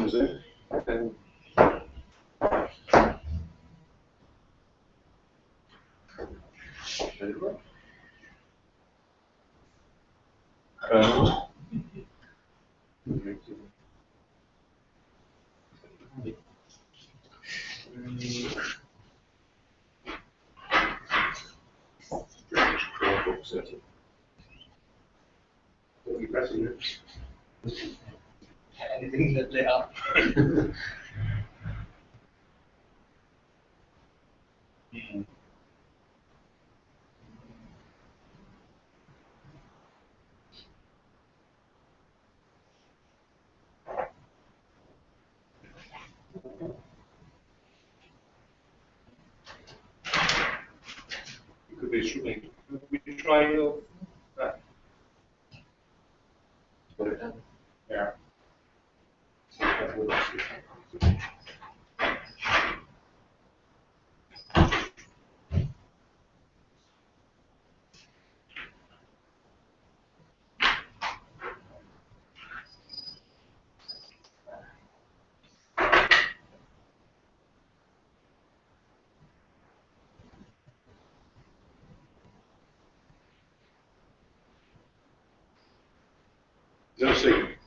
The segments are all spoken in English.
on Zoom. What are you pressing it? Anything that lit up. You could be struggling. Could we try your back? Put it down. Yeah. Is that a secret?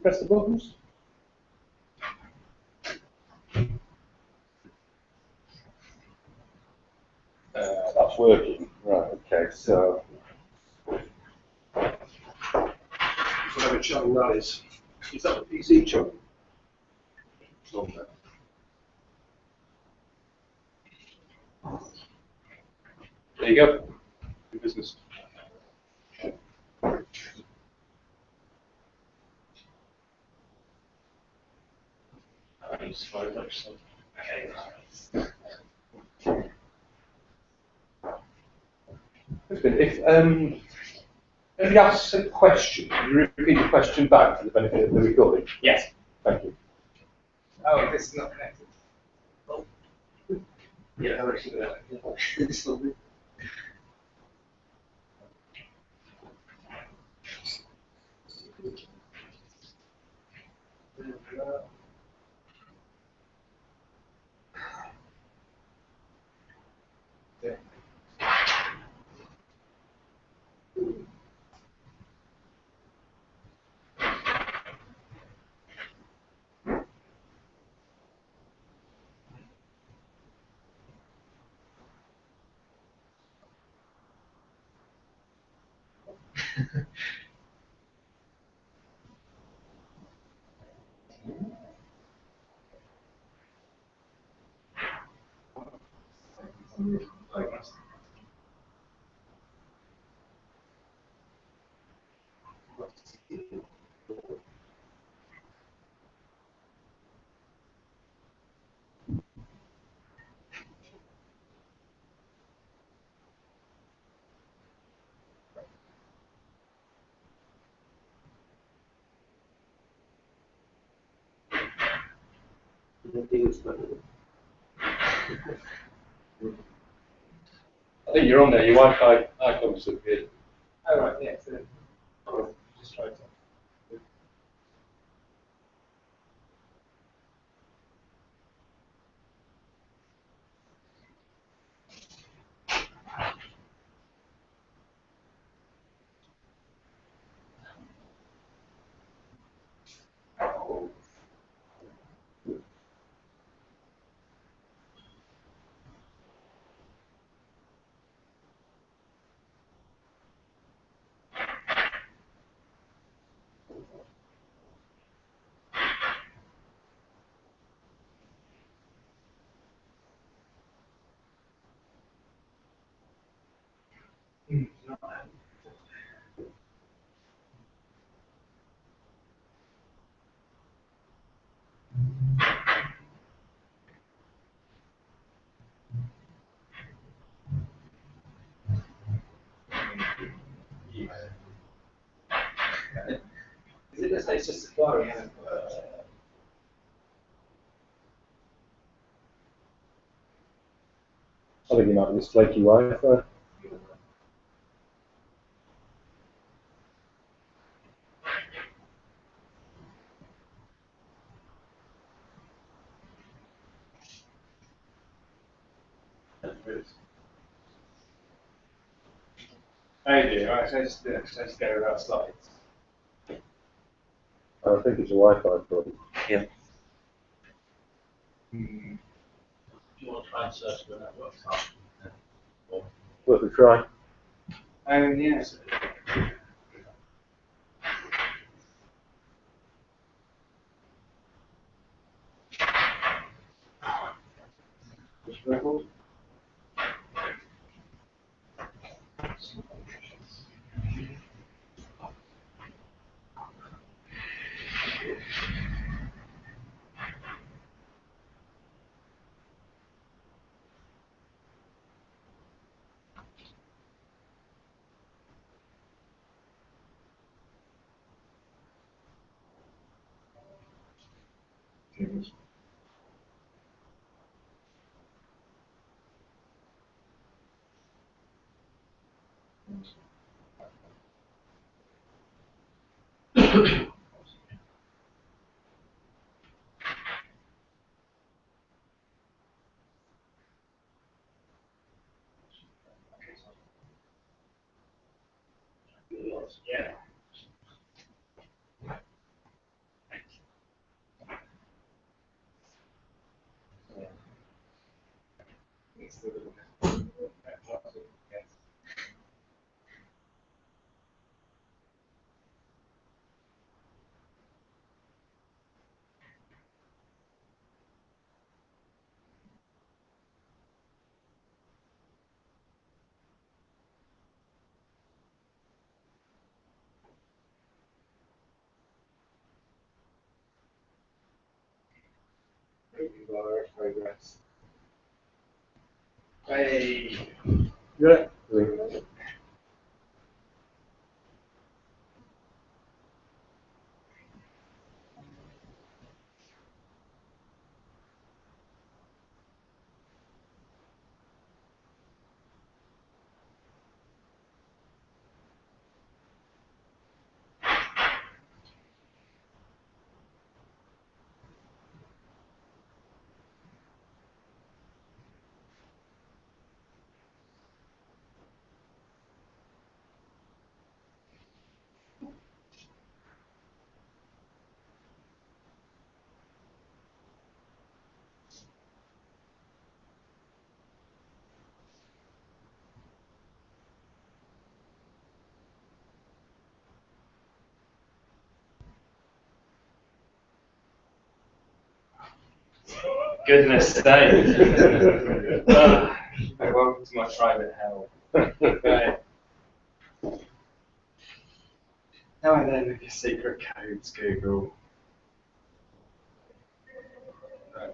Press the buttons. That's working. Right, okay, so. Whatever channel that is. Is that the PC channel? It's on there. There you go. Good business. If you ask a question, can you repeat the question back for the benefit of the recording? Yes. Thank you. Oh, this is not connected. Oh. Yeah, I'm actually going to. I think you're on there. Your Wi-Fi icon's appeared. Oh, right, yeah. So, just try to. Is it just, it's just acquiring? I think you might be flaky Wi-Fi. Oh dear, right, so just go without slides. I think it's a Wi-Fi problem. Yeah. Do you want to try and search the network type? Or Worth a try. Oh yes. Just record. Yeah. It's the little yes. Progress. Hey. Yeah. Goodness sake. Welcome to my private hell. Right. Now and then with your secret codes, Google. Right.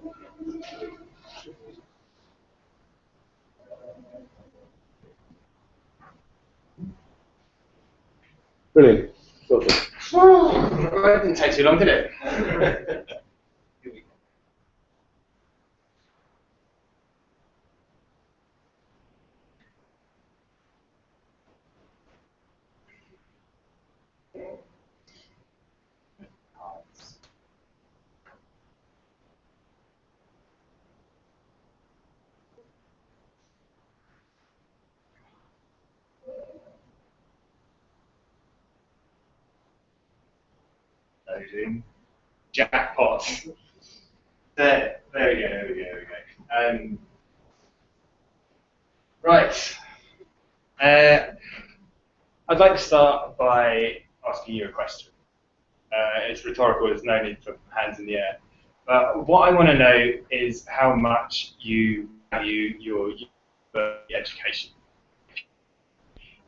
Brilliant. Sorted. That didn't take too long, did it? Here we go. Loading. Jackpot. There we go, there we go, there we go. Right. I'd like to start by asking you a question. It's rhetorical, there's no need for hands in the air. But what I want to know is how much you value your education.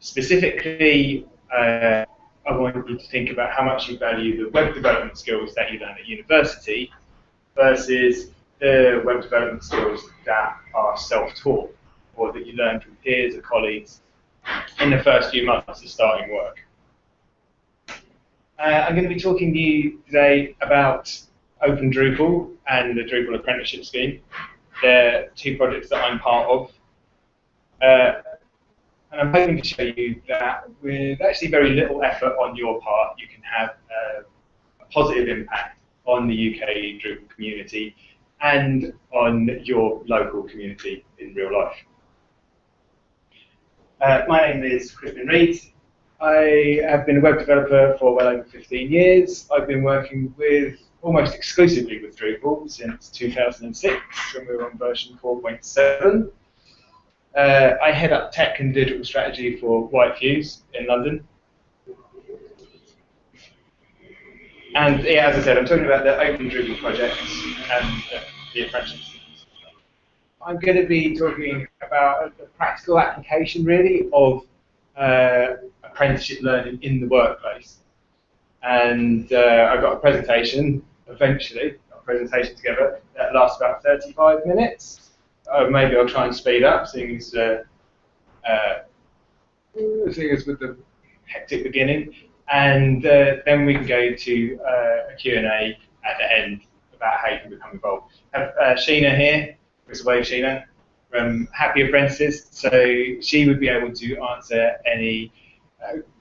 Specifically, I want you to think about how much you value the web development skills that you learn at university versus the web development skills that are self-taught or that you learn from peers or colleagues in the first few months of starting work. I'm going to be talking to you today about Open Drupal and the Drupal Apprenticeship Scheme. They're two projects that I'm part of. And I'm hoping to show you that with actually very little effort on your part, you can have a positive impact on the UK Drupal community and on your local community in real life. My name is Crispin. I have been a web developer for well over 15 years. I've been working with almost exclusively with Drupal since 2006 when we were on version 4.7. I head up tech and digital strategy for White Fuse in London. And yeah, as I said, I'm talking about the Open Drupal project and the apprenticeships. I'm going to be talking about the practical application, really, of apprenticeship learning in the workplace. And I've got a presentation, eventually, a presentation together that lasts about 35 minutes. Maybe I'll try and speed up, seeing as with the hectic beginning. And then we can go to a Q&A at the end about how you can become involved. I have Sheena here, Chris Wave Sheena, from Happy Apprentices, so she would be able to answer any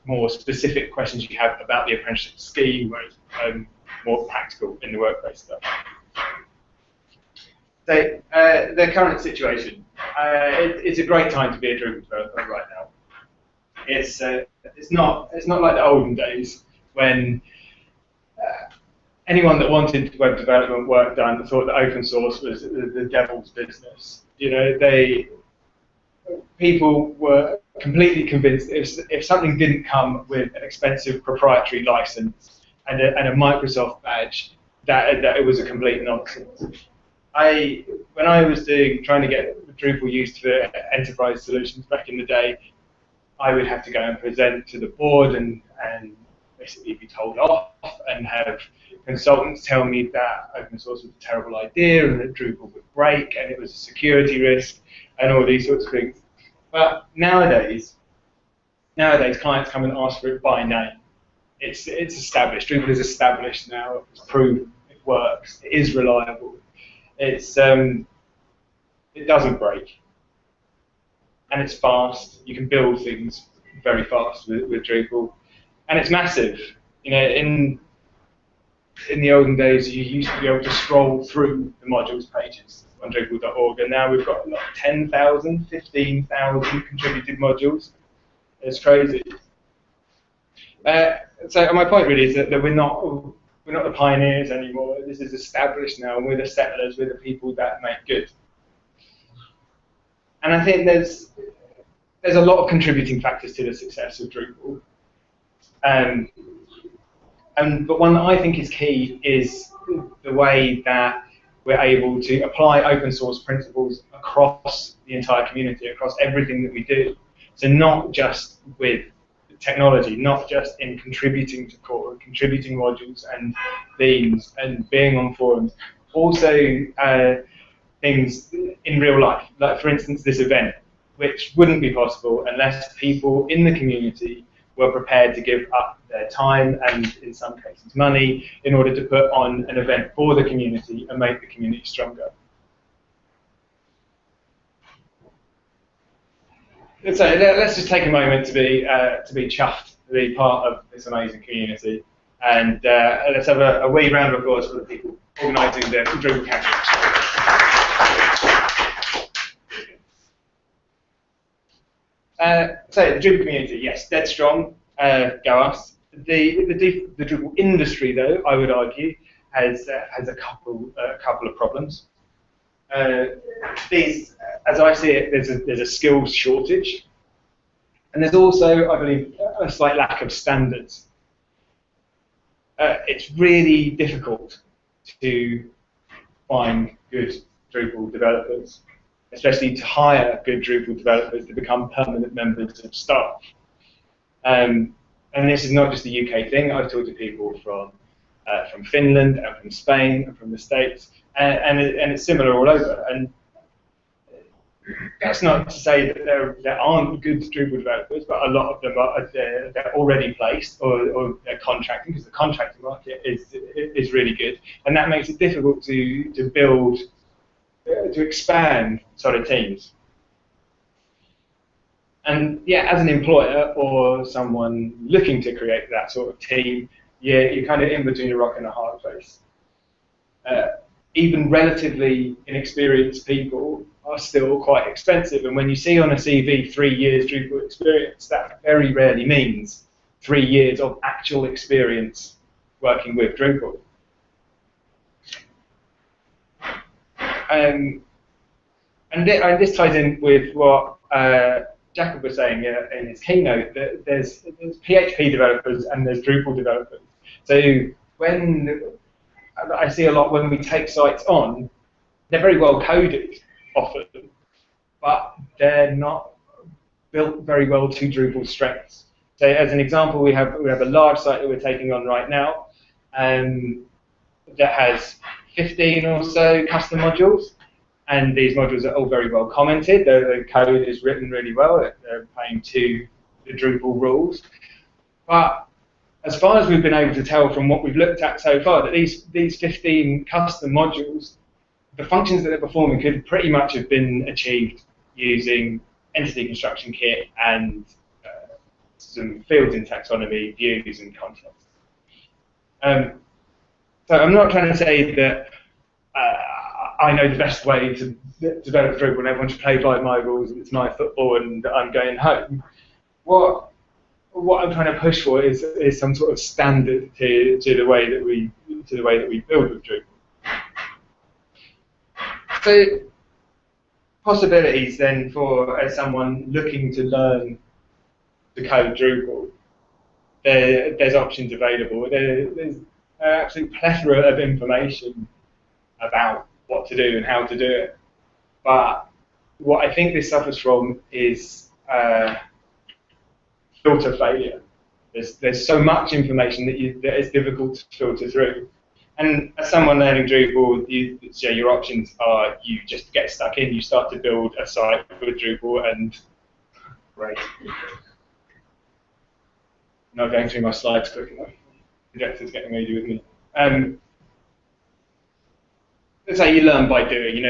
more specific questions you have about the apprenticeship scheme, where it's more practical in the workplace stuff. So the current situation, it's a great time to be a Drupal developer right now. It's not like the olden days when anyone that wanted web development work done thought that open source was the devil's business. You know, people were completely convinced if something didn't come with an expensive proprietary license and a Microsoft badge, that it was a complete nonsense. When I was trying to get Drupal used for enterprise solutions back in the day, I would have to go and present to the board and basically be told off and have consultants tell me that open source was a terrible idea and that Drupal would break and it was a security risk and all these sorts of things. But nowadays clients come and ask for it by name. It's established. Drupal is established now. It's proven. It works. It is reliable. It doesn't break, and it's fast. You can build things very fast with Drupal, and it's massive. You know, in the olden days, you used to be able to scroll through the modules pages on Drupal.org, and now we've got like 10,000, 15,000 contributed modules. It's crazy. So my point really is that we're not the pioneers anymore. This is established now, and we're the settlers, we're the people that make good. And I think there's a lot of contributing factors to the success of Drupal. But one that I think is key is the way that we're able to apply open source principles across the entire community, across everything that we do. So not just with technology, not just in contributing to core, contributing modules and themes and being on forums, also things in real life, like for instance this event, which wouldn't be possible unless people in the community were prepared to give up their time and in some cases money in order to put on an event for the community and make the community stronger. So let's just take a moment to be chuffed to be part of this amazing community, and let's have a wee round of applause for the people organising the DrupalCamp Yorkshire. So the Drupal community, yes, dead strong. Go us. The Drupal industry, though, I would argue, has a couple of problems. As I see it, there's a skills shortage, and there's also, I believe, a slight lack of standards. It's really difficult to find good Drupal developers, especially to hire good Drupal developers to become permanent members of staff. And this is not just a UK thing. I've talked to people from Finland and from Spain and from the States, and it's similar all over. And that's not to say that there aren't good Drupal developers, but a lot of them are they're already placed or they're contracting, because the contracting market is really good, and that makes it difficult to build to expand solid teams. And yeah, as an employer or someone looking to create that sort of team, you're kind of in between a rock and a hard place. Even relatively inexperienced people are still quite expensive, and when you see on a CV 3 years Drupal experience, that very rarely means 3 years of actual experience working with Drupal. And this ties in with what Jacob was saying in his keynote, that there's PHP developers and there's Drupal developers. So when I see a lot when we take sites on, they're very well coded often, but they're not built very well to Drupal's strengths. So as an example, we have a large site that we're taking on right now that has 15 or so custom modules, and these modules are all very well commented. The code is written really well. They're playing to the Drupal rules. But as far as we've been able to tell from what we've looked at so far, that these 15 custom modules, the functions that they're performing could pretty much have been achieved using entity construction kit and some fields in taxonomy, views, and context. So I'm not trying to say that I know the best way to develop Drupal and everyone should play by my rules, it's my football and I'm going home. What I'm trying to push for is some sort of standard to the way that we build with Drupal. So possibilities then for someone looking to learn to code Drupal. There's options available. There's an absolute plethora of information about what to do and how to do it. But what I think this suffers from is filter failure. There's so much information that it's difficult to filter through. And as someone learning Drupal, your options are you just get stuck in, you start to build a site with Drupal, and great. Not going through my slides quick enough. The projector's getting ready with me. Let's say you learn by doing.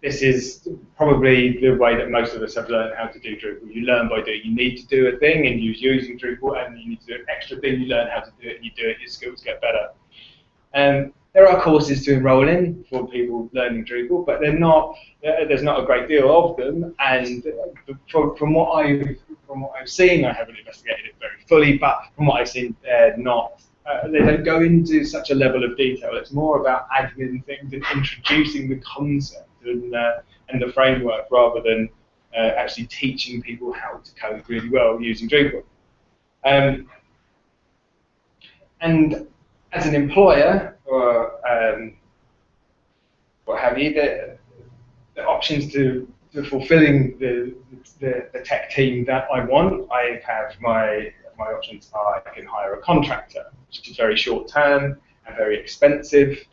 This is probably the way that most of us have learned how to do Drupal. You learn by doing. You need to do a thing, and you're using Drupal, and you need to do an extra thing. You learn how to do it, and you do it. Your skills get better. There are courses to enroll in for people learning Drupal, but there's not a great deal of them. And from what I've seen, I haven't investigated it very fully, but from what I've seen, they don't go into such a level of detail. It's more about admin things and introducing the concept and the framework, rather than actually teaching people how to code really well using Drupal. And as an employer or what have you, the options to fulfilling the tech team that I want, I have my options are I can hire a contractor, which is very short term and very expensive,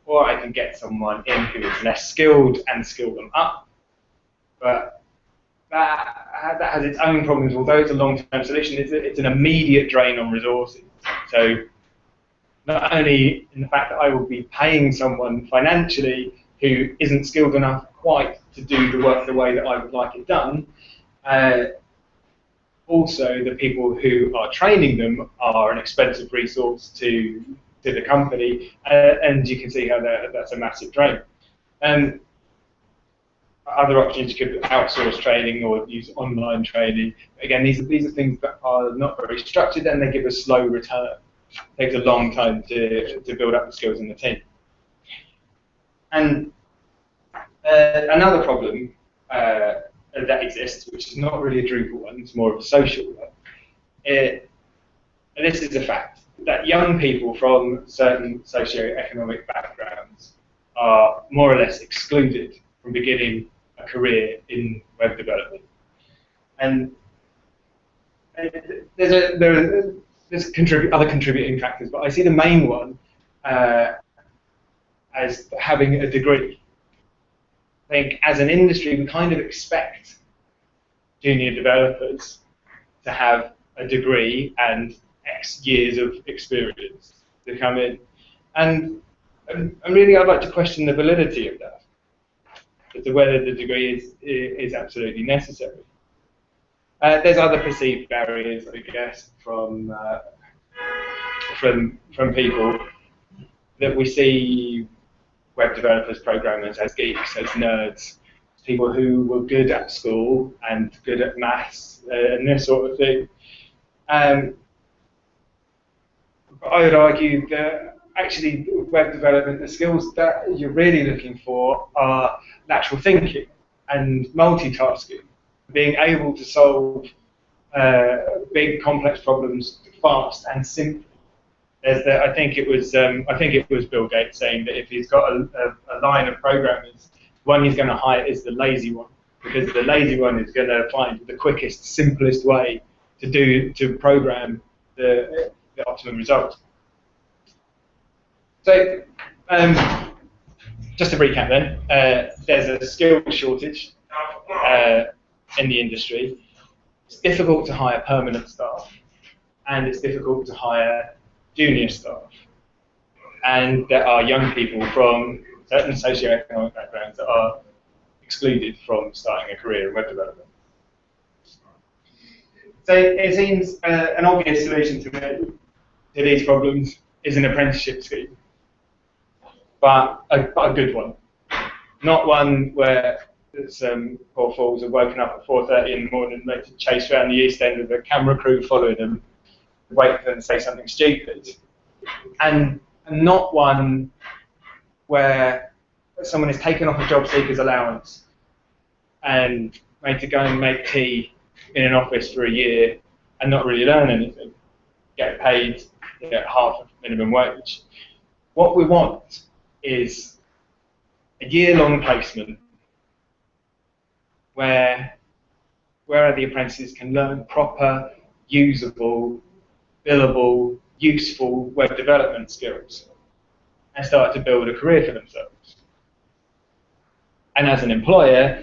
or I can get someone in who is less skilled and skill them up. But that has its own problems. Although it's a long-term solution, it's an immediate drain on resources. So not only in the fact that I will be paying someone financially who isn't skilled enough quite to do the work the way that I would like it done, also the people who are training them are an expensive resource to the company, and you can see how that's a massive drain. Other options, you could outsource training or use online training. Again, these are things that are not very structured, and they give a slow return. It takes a long time to build up the skills in the team. And another problem that exists, which is not really a Drupal one, it's more of a social one, and this is a fact, that young people from certain socio-economic backgrounds are more or less excluded from beginning a career in web development. And there's other contributing factors, but I see the main one as having a degree. I think as an industry, we kind of expect junior developers to have a degree and X years of experience to come in. And really, I'd like to question the validity of that, as to whether the degree is absolutely necessary. There's other perceived barriers, I guess, from people that we see web developers, programmers as geeks, as nerds, people who were good at school and good at maths and this sort of thing. But I would argue that actually web development, the skills that you're really looking for are lateral thinking and multitasking, being able to solve big complex problems fast and simply. I think it was Bill Gates saying that if he's got a line of programmers, one he's going to hire is the lazy one, because the lazy one is going to find the quickest, simplest way to program the optimum result. So, just to recap then, there's a skill shortage in the industry. It's difficult to hire permanent staff, and it's difficult to hire junior staff. And there are young people from certain socioeconomic backgrounds that are excluded from starting a career in web development. So it seems an obvious solution to me to these problems is an apprenticeship scheme, but a good one. Not one where some poor fools are woken up at 4:30 in the morning and to chase around the East End with a camera crew following them, wait for them to say something stupid. And not one where someone is taken off a job seeker's allowance and made to go and make tea in an office for a year and not really learn anything, get paid half of minimum wage. What we want is a year-long placement where the apprentices can learn proper, usable, billable, useful web development skills and start to build a career for themselves. And as an employer,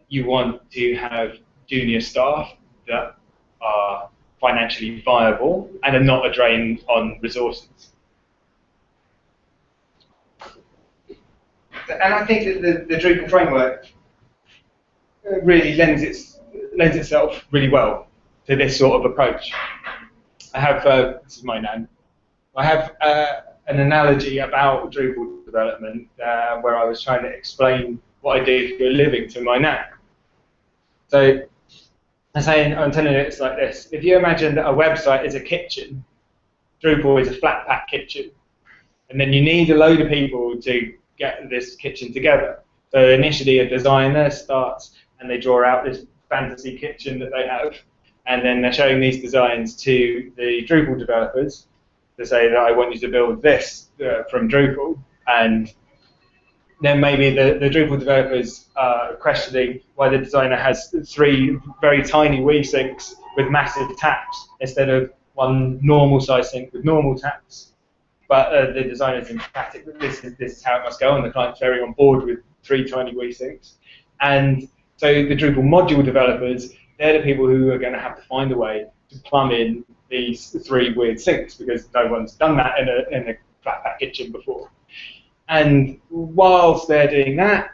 you want to have junior staff that are financially viable and are not a drain on resources. And I think that the Drupal framework really lends itself really well to this sort of approach. I have, this is my nan, I have an analogy about Drupal development where I was trying to explain what I do for a living to my nan. So I'm telling you it's like this. If you imagine that a website is a kitchen, Drupal is a flat pack kitchen, and then you need a load of people to get this kitchen together. So initially a designer starts and they draw out this fantasy kitchen that they have, and then they're showing these designs to the Drupal developers to say that I want you to build this from Drupal, and then maybe the Drupal developers are questioning why the designer has 3 very tiny Wii sinks with massive taps instead of one normal size sink with normal taps. But the designer's emphatic that this is how it must go, and the client's very on board with 3 tiny Wii sinks. And so the Drupal module developers, they're the people who are going to have to find a way to plumb in these 3 weird sinks, because no one's done that in a flat pack kitchen before. And whilst they're doing that,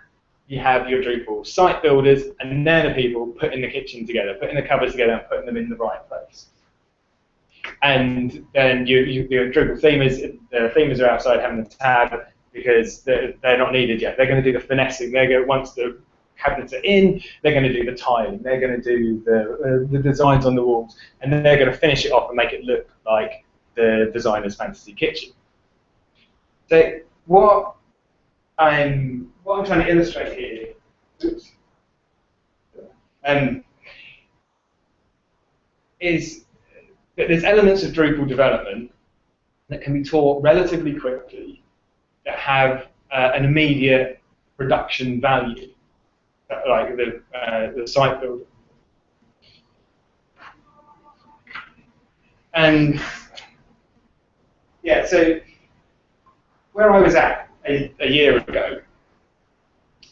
you have your Drupal site builders, and they're the people putting the kitchen together, putting the covers together and putting them in the right place. And then your Drupal themers are outside having the tab because they're not needed yet. They're going to do the finessing. Once the cabinets are in, they're going to do the tiling. They're going to do the designs on the walls, and then they're going to finish it off and make it look like the designer's fantasy kitchen. So what I'm trying to illustrate here is that there's elements of Drupal development that can be taught relatively quickly that have an immediate production value, like the site builder. And yeah, so where I was at a year ago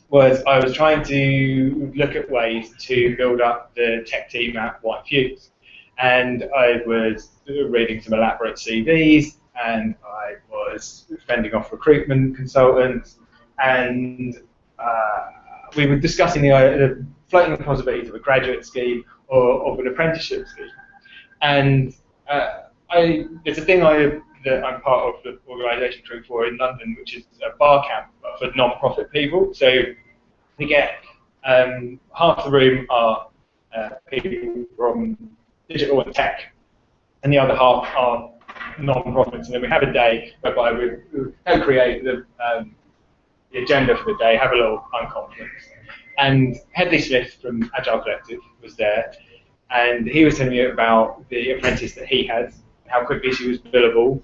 was I was trying to look at ways to build up the tech team at White Fuse. And I was reading some elaborate CVs, and I was fending off recruitment consultants, and we were discussing the floating the possibilities of a graduate scheme or of an apprenticeship scheme. And there's a thing that I'm part of the organisation Crew for in London, which is a bar camp for non-profit people. So we get half the room are people from digital and tech, and the other half are non-profits. And then we have a day whereby we co-create the agenda for the day, have a little unconference. And Headley Smith from Agile Collective was there, and he was telling me about the apprentice that he had, how quickly she was billable.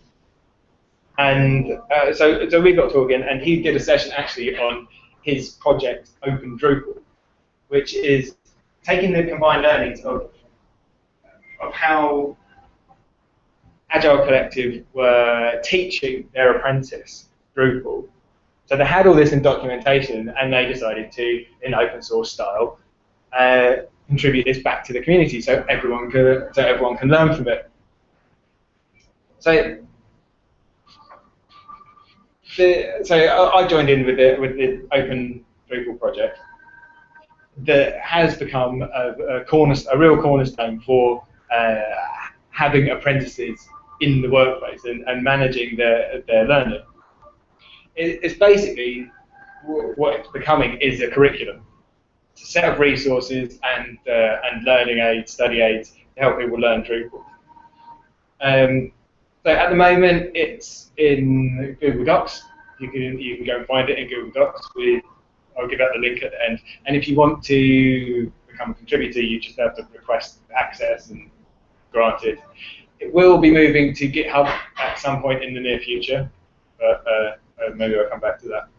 And so we got talking, and he did a session actually on his project Open Drupal, which is taking the combined learnings of how Agile Collective were teaching their apprentice Drupal. So they had all this in documentation, and they decided to, in open source style, contribute this back to the community so everyone can learn from it. So I joined in with the Open Drupal project that has become a real cornerstone for having apprentices in the workplace and managing their learning. It's basically what it's becoming is a curriculum. It's a set of resources and learning aids, study aids to help people learn Drupal. So at the moment, it's in Google Docs. You can go and find it in Google Docs. I'll give out the link at the end. And if you want to become a contributor, you just have to request access and granted. It will be moving to GitHub at some point in the near future, but maybe I'll come back to that.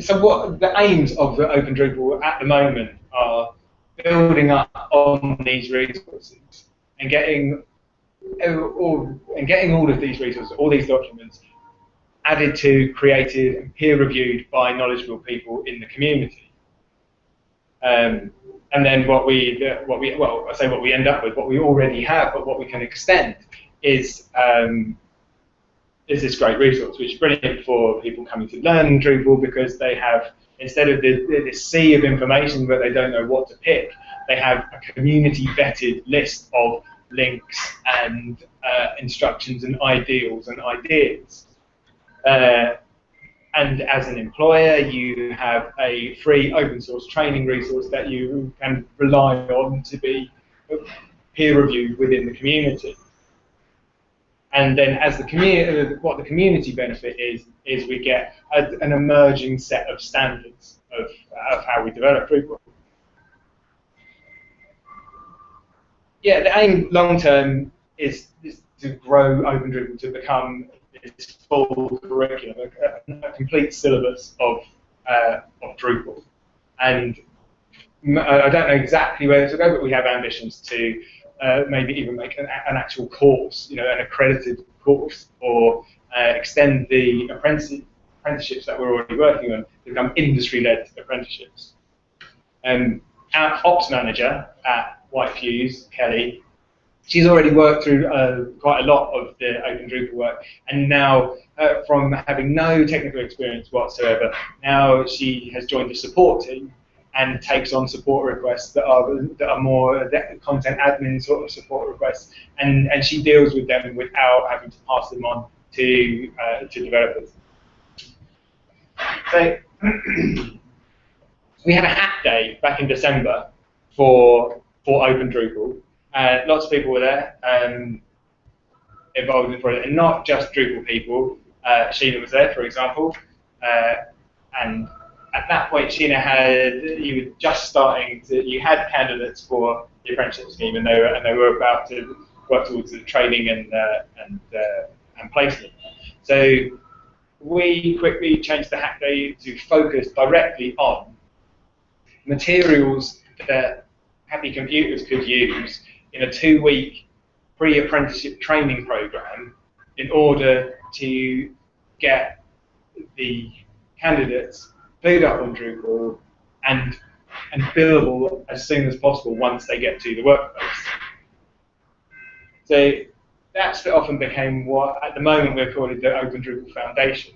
So what the aims of the Open Drupal at the moment are building up on these resources and getting all of these resources, all these documents, added to, created, and peer-reviewed by knowledgeable people in the community. And then what we end up with, what we already have, but what we can extend is this great resource, which is brilliant for people coming to learn Drupal because they have, instead of this sea of information where they don't know what to pick, they have a community-vetted list of links and instructions and ideals and ideas. And as an employer, you have a free open source training resource that you can rely on to be peer-reviewed within the community. And then as the community, what the community benefit is we get an emerging set of standards of how we develop Drupal. Yeah, the aim long term is to grow Open Drupal to become this full curriculum, a complete syllabus of Drupal. And I don't know exactly where this will go, but we have ambitions to maybe even make an actual course, an accredited course, or extend the apprenticeships that we're already working on to become industry-led apprenticeships. Our ops manager at White Fuse, Kelly, she's already worked through quite a lot of the Open Drupal work, and now from having no technical experience whatsoever, now she has joined the support team and takes on support requests that are more content admin sort of support requests, and she deals with them without having to pass them on to developers. So we had a hack day back in December for Open Drupal. Lots of people were there involved in the project, and not just Drupal people. Sheena was there, for example, and at that point, Sheena you were just starting you had candidates for the apprenticeship scheme, and they were about to work towards the training and placement. So we quickly changed the hack day to focus directly on materials that Happy Computers could use in a 2-week pre-apprenticeship training program in order to get the candidates clued up on Drupal and billable as soon as possible once they get to the workplace. So that's often became what, at the moment, we're calling the Open Drupal Foundation.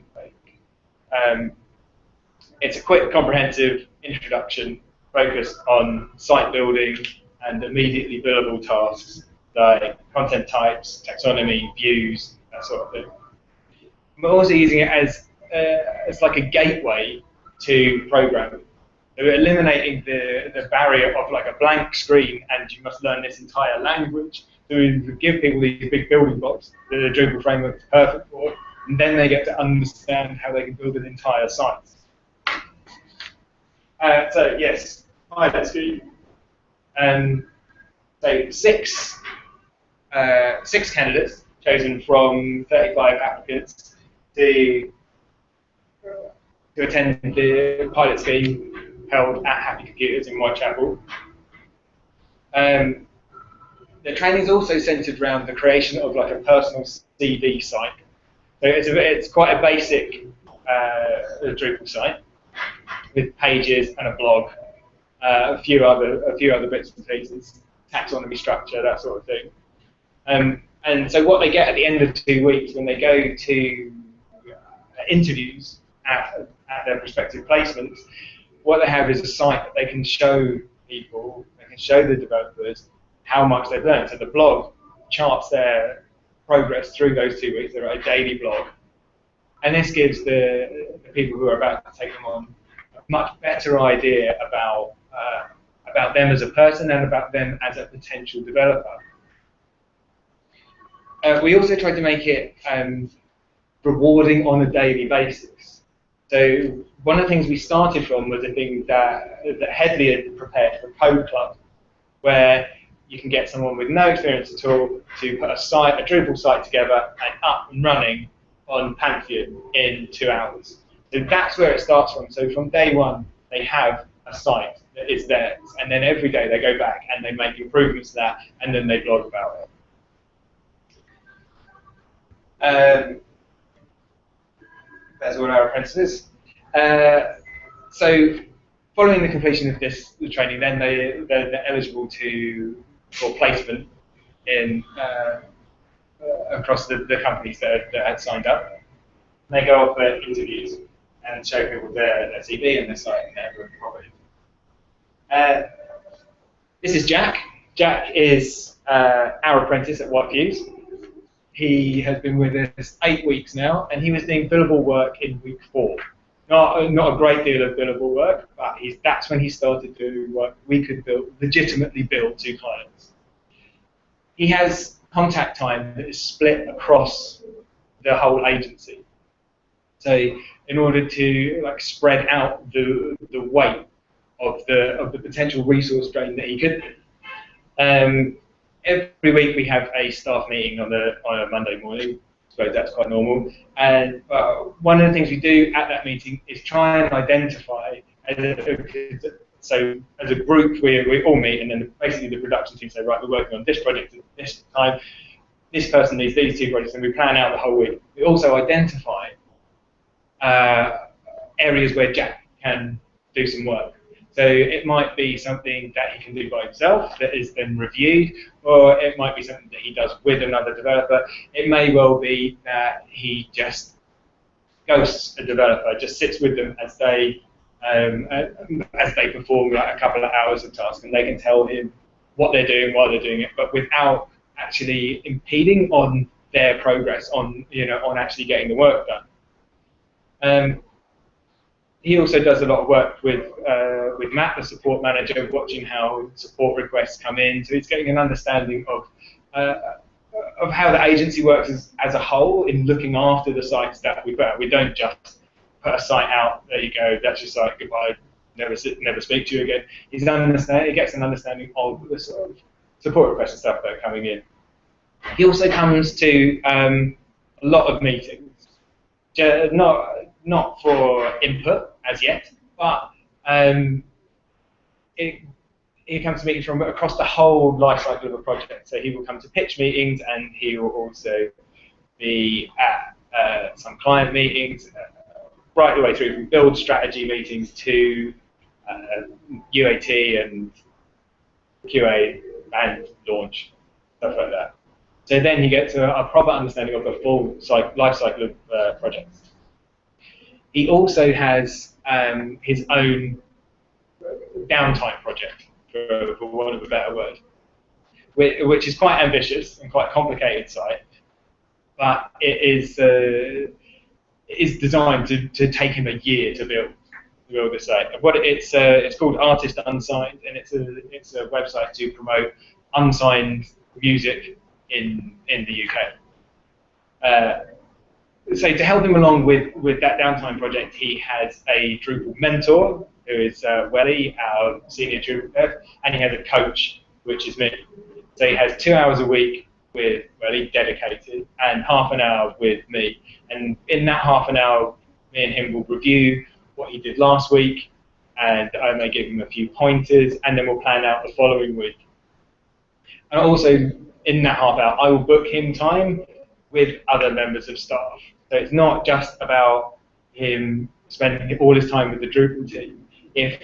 It's a quick, comprehensive introduction focused on site building and immediately billable tasks like content types, taxonomy, views, that sort of thing. We're also using it as like a gateway to programming. So we're eliminating the barrier of like a blank screen and you must learn this entire language. So we give people these big building blocks that the Drupal framework is perfect for, and then they get to understand how they can build an entire site. So yes, pilot screen. So six candidates chosen from 35 applicants to attend the pilot scheme held at Happy Computers in Whitechapel. The training is also centred around the creation of like a personal CV site. So it's quite a basic Drupal site with pages and a blog, a few other bits and pieces, taxonomy structure, that sort of thing. And so what they get at the end of 2 weeks when they go to interviews at their prospective placements, what they have is a site that they can show people, they can show the developers how much they've learned. So the blog charts their progress through those 2 weeks. They're a daily blog. And this gives the people who are about to take them on a much better idea about them as a person and about them as a potential developer. We also tried to make it rewarding on a daily basis. So one of the things we started from was a thing that Headley had prepared for Code Club, where you can get someone with no experience at all to put a Drupal site together and up and running on Pantheon in 2 hours. So that's where it starts from. So from day one, they have a site that is theirs, and then every day they go back and they make improvements to that, and then they blog about it. That's all our apprentices. So following the completion of the training, then they're eligible for placement in across the companies that had signed up. And they go off for interviews and show people their CV and their site and their property. This is Jack. Jack is our apprentice at Whitefuse. He has been with us 8 weeks now, and he was doing billable work in week 4. Not a great deal of billable work, but that's when he started doing work we could legitimately bill to clients. He has contact time that is split across the whole agency. So in order to like spread out the weight of the potential resource drain that he could do. Every week we have a staff meeting on a Monday morning. I suppose that's quite normal. And one of the things we do at that meeting is try and identify, so as a group we all meet, and then basically the production team say, right, we're working on this project at this time, this person needs these 2 projects, and we plan out the whole week. We also identify areas where Jack can do some work. So it might be something that he can do by himself that is then reviewed, or it might be something that he does with another developer. It may well be that he just ghosts a developer, just sits with them as they perform like a couple of hours of task, and they can tell him what they're doing while they're doing it, but without actually impeding on their progress, on actually getting the work done. He also does a lot of work with Matt, the support manager, watching how support requests come in. So he's getting an understanding of how the agency works as a whole in looking after the sites that we put out. We don't just put a site out, there you go, that's your site, goodbye, never speak to you again. He gets an understanding of the sort of support requests and stuff that are coming in. He also comes to a lot of meetings, not for input as yet, but he he comes to meetings from across the whole life cycle of a project. So he will come to pitch meetings, and he will also be at some client meetings, right the way through from build strategy meetings to UAT and QA and launch, stuff like that. So then you get to a proper understanding of the full life cycle of projects. He also has his own downtime project, for want of a better word, which is quite ambitious and quite complicated site, but it is designed to take him a year to build this site. It's called Artist Unsigned, and it's a website to promote unsigned music in the UK. So to help him along with that downtime project, he has a Drupal mentor, who is Welly, our senior Drupal dev, and he has a coach, which is me. So he has 2 hours a week with Welly dedicated, and half an hour with me. And in that half an hour, me and him will review what he did last week, and I may give him a few pointers, and then we'll plan out the following week. And also, in that half hour, I will book him time with other members of staff. So it's not just about him spending all his time with the Drupal team. If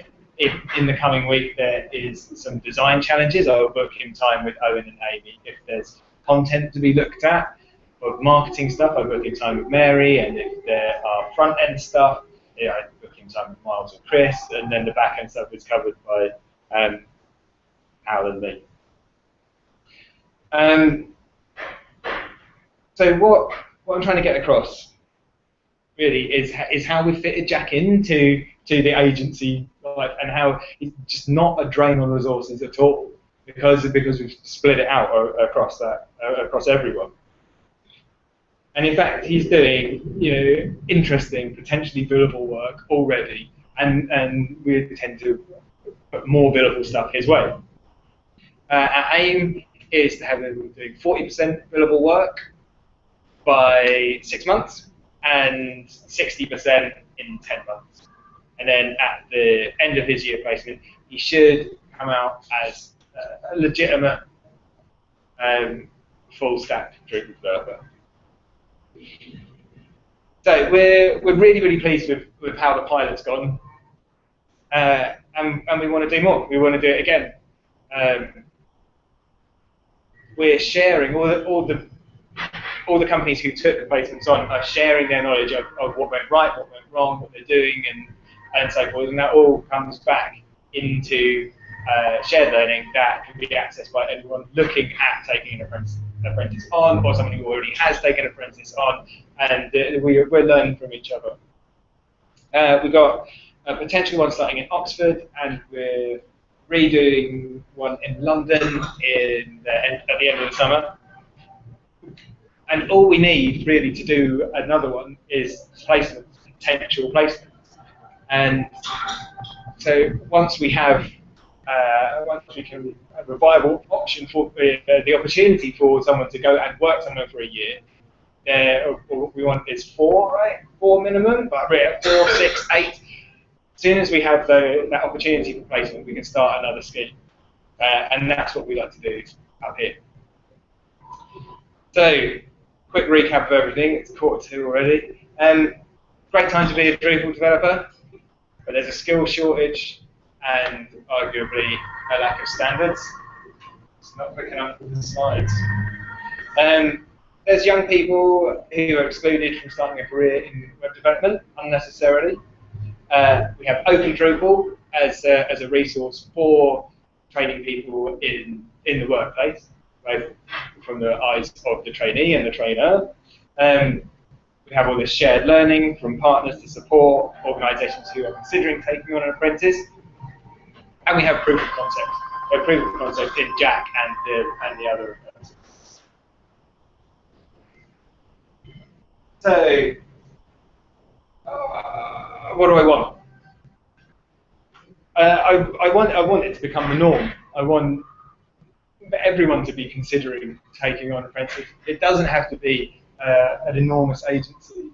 in the coming week there is some design challenges, I will book him time with Owen and Amy. If there's content to be looked at, or marketing stuff, I book him time with Mary, and if there are front-end stuff, I book him time with Miles or Chris, and then the back-end stuff is covered by Al and me. So what I'm trying to get across really is how we fitted Jack into the agency life, and how it's just not a drain on resources at all, because we've split it out across everyone. And in fact, he's doing interesting, potentially billable work already, and we tend to put more billable stuff his way. Our aim is to have him doing 40% billable work by 6 months and 60% in 10 months. And then at the end of his year placement, he should come out as a legitimate full-stack Drupal developer. So we're really, really pleased with how the pilot's gone, and we want to do more. We want to do it again. We're sharing all the companies who took the placements on are sharing their knowledge of what went right, what went wrong, what they're doing, and so forth, and that all comes back into shared learning that can be accessed by anyone looking at taking an apprentice on, or someone who already has taken an apprentice on, and we're learning from each other. We've got a potential one starting in Oxford, and we're redoing one in London at the end of the summer. And all we need really to do another one is placements, potential placements. And so once we can have a viable option for the opportunity for someone to go and work somewhere for a year, what we want is 4, right? 4 minimum, but we're at 4, 6, 8. As soon as we have that opportunity for placement, we can start another scheme. And that's what we like to do up here. So, quick recap of everything. It's 1:45 already. Great time to be a Drupal developer, but there's a skill shortage and arguably a lack of standards. It's not quick enough with the slides. There's young people who are excluded from starting a career in web development unnecessarily. We have Open Drupal as a resource for training people in the workplace, both from the eyes of the trainee and the trainer. We have all this shared learning from partners to support organisations who are considering taking on an apprentice. And we have proof of concept. So proof of concept in Jack and the other apprentices. So, what do I want? I want it to become the norm. I want everyone to be considering taking on apprentices. It doesn't have to be an enormous agency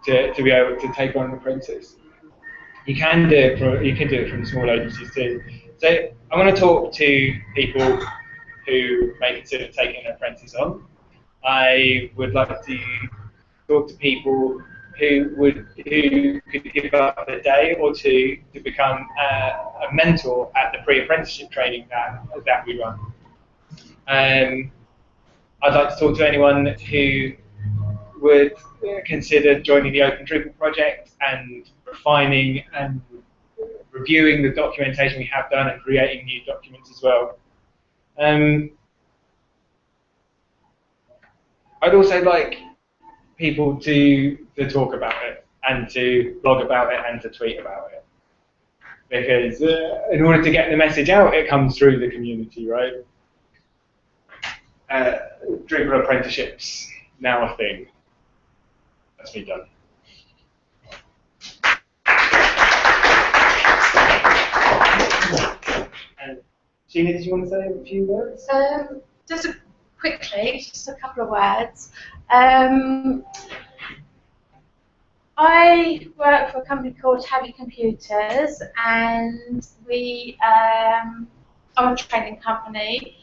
to be able to take on an apprentice. You can do it from small agencies too. So I want to talk to people who may consider taking an apprentice on. I would like to talk to people who could give up a day or two to become a mentor at the pre-apprenticeship training that we run. I'd like to talk to anyone who would consider joining the Open Drupal project and refining and reviewing the documentation we have done and creating new documents as well. I'd also like people to talk about it and to blog about it and to tweet about it, because in order to get the message out, it comes through the community, right? Drupal Apprenticeships, now a thing. That's me done. Sheena, did you want to say a few words? Just a couple of words. I work for a company called Heavy Computers, and we are a training company,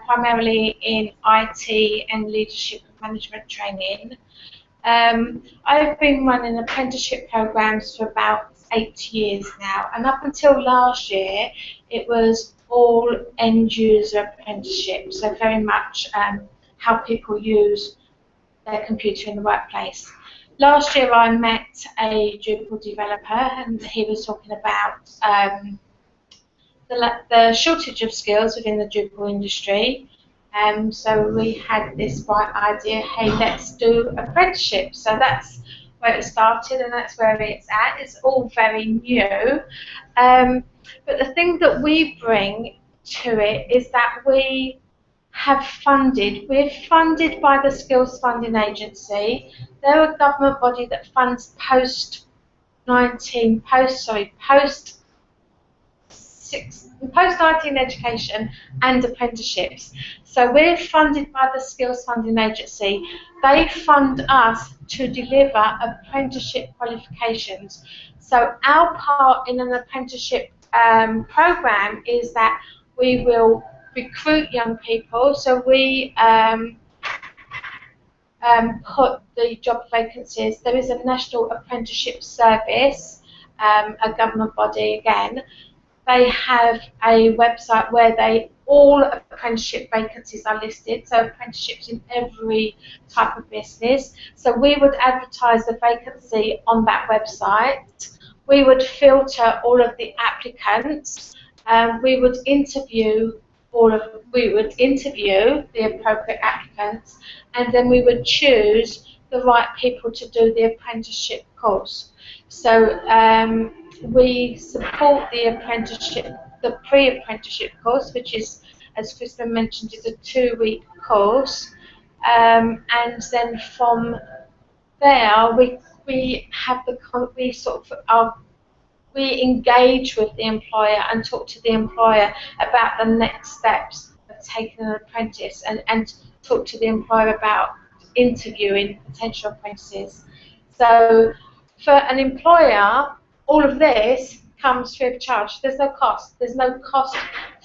primarily in IT and leadership and management training. I've been running apprenticeship programs for about 8 years now, and up until last year, it was all end-user apprenticeships, so very much how people use their computer in the workplace. Last year I met a Drupal developer, and he was talking about the shortage of skills within the Drupal industry. So we had this bright idea, hey, let's do apprenticeships. So that's where it started, and that's where it's at. It's all very new. But the thing that we bring to it is that we have we're funded by the Skills Funding Agency. They're a government body that funds post-19 education and apprenticeships. So we're funded by the Skills Funding Agency. They fund us to deliver apprenticeship qualifications. So our part in an apprenticeship program is that we will recruit young people. So we put the job vacancies. There is a National Apprenticeship Service, a government body again. They have a website where all apprenticeship vacancies are listed, so apprenticeships in every type of business. So we would advertise the vacancy on that website. We would filter all of the applicants. We would interview the appropriate applicants, and then we would choose the right people to do the apprenticeship course. So we support the pre-apprenticeship course, which is, as Crispin mentioned, is a 2-week course, and then from there we engage with the employer and talk to the employer about the next steps of taking an apprentice, and talk to the employer about interviewing potential apprentices. So for an employer, all of this comes free of charge. There's no cost. There's no cost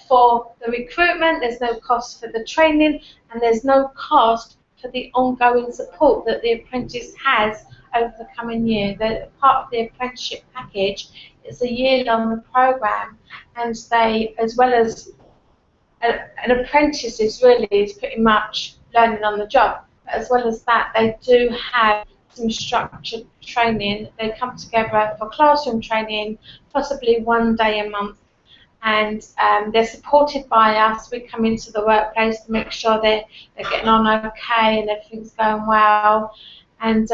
for the recruitment, there's no cost for the training, and there's no cost for the ongoing support that the apprentice has over the coming year. The part of the apprenticeship package is a year-long program, and they, as well as an apprentice is pretty much learning on the job. But as well as that, they do have some structured training. They come together for classroom training, possibly 1 day a month, and they're supported by us. We come into the workplace to make sure they're getting on okay and everything's going well, and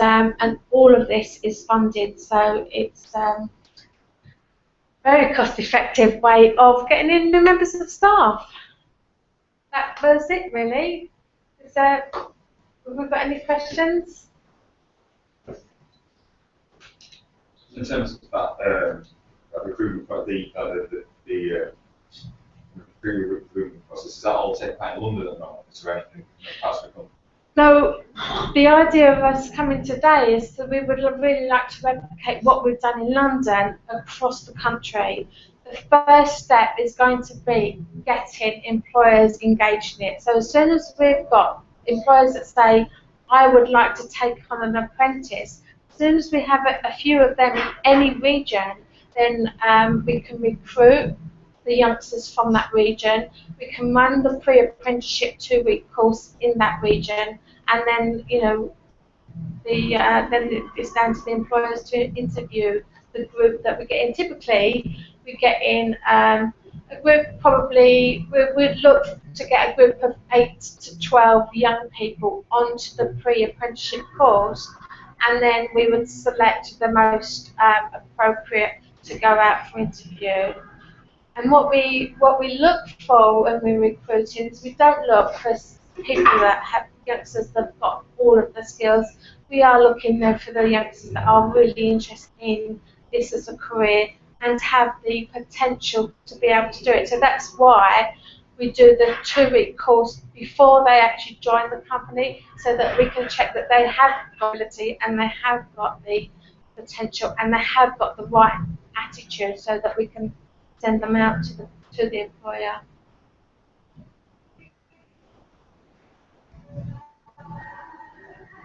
all of this is funded, so it's a very cost-effective way of getting in new members of staff. That was it, really. Have we got any questions? In terms of that recruitment, the recruitment process, is that all taken part in London at the moment? Is there anything else to come? No, the idea of us coming today is that we would really like to replicate what we've done in London across the country. the first step is going to be getting employers engaged in it. So as soon as we've got employers that say, I would like to take on an apprentice, as soon as we have a few of them in any region, then we can recruit the youngsters from that region. We can run the pre-apprenticeship 2-week course in that region, and then, you know, then it's down to the employers to interview the group that we get in. Typically, we get in a group, probably, we'd look to get a group of 8 to 12 young people onto the pre-apprenticeship course, and then we would select the most appropriate to go out for interview. And what we look for when we're recruiting is we don't look for people that have youngsters that have got all of the skills. We are looking there for the youngsters that are really interested in this as a career and have the potential to be able to do it. So that's why we do the 2-week course before they actually join the company, so that we can check that they have got ability and they have got the potential and they have got the right attitude, so that we can send them out to the employer.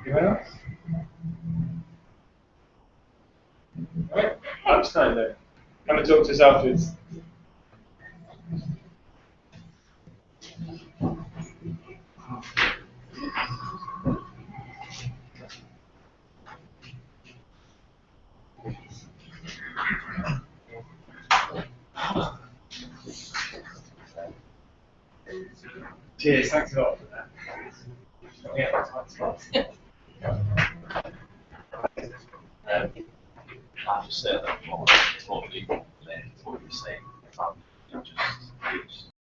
Anyone else? Right, lunchtime then. Come and talk to us afterwards. Cheers, thanks a lot for that. Yeah, that's fine. I just said that it's more legal than what you're saying. Just